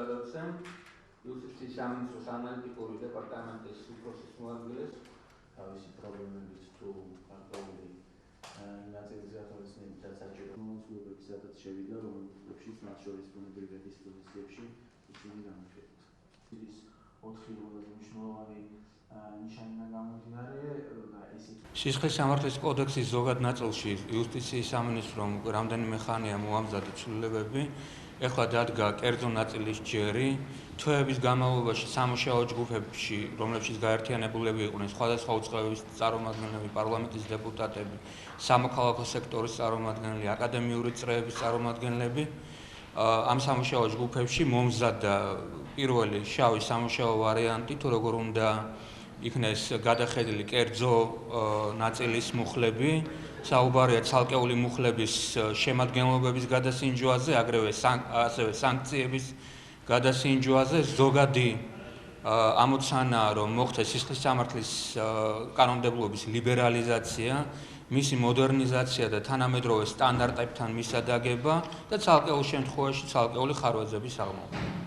ზოგადობზე იუსტიციის სამინისტროს ანალიტიკური დეპარტამენტის უფროსის მოადგილეს თავისი პრობლემებით თუ გარკვეული ნაწილზე ახალისნებით საჭირო მოძიებები სადაც შევიდა, რომელშიც მათ შორის ბუნებრივი დისპოზიციებში ისინი გამოჩნდა. ის 4 ყველაზე მნიშვნელოვანი ნიშანიდან გამომდინარე და ისიც სისხლის სამართლის კოდექსის ზოგად ნაწილში იუსტიციის სამინისტრომ რამდენიმე ხანია მოამზადა ცვლილებები. ეხლა დადგა კერძო ნაწილის ჯერი, თვეების განმავლობაში სამუშაო ჯგუფებში, რომლებშიც გაერთიანებულები იყვნენ სხვადასხვა უწყებების წარმომადგენლები, პარლამენტის დეპუტატები, სამოქალაქო სექტორის წარმომადგენლები, აკადემიური წრეების წარმომადგენლები, ამ სამუშაო ჯგუფებში მომზადდა პირველი შავი სამუშაო ვარიანტი, თუ როგორ უნდა იქნეს გადახედილი კერძო ნაწილის მუხლები, საუბარია ცალკეული მუხლების შემადგენლობების გადასინჯვაზე, ასევე სანქციების გადასინჯვაზე. ზოგადი ამოცანაა, რომ მოხდეს სისხლის სამართლის კანონმდებლობის ლიბერალიზაცია, მისი მოდერნიზაცია და თანამედროვე სტანდარტებთან მისადაგება და ცალკეულ შემთხვევაში ცალკეული ხარვეზების აღმოჩენა.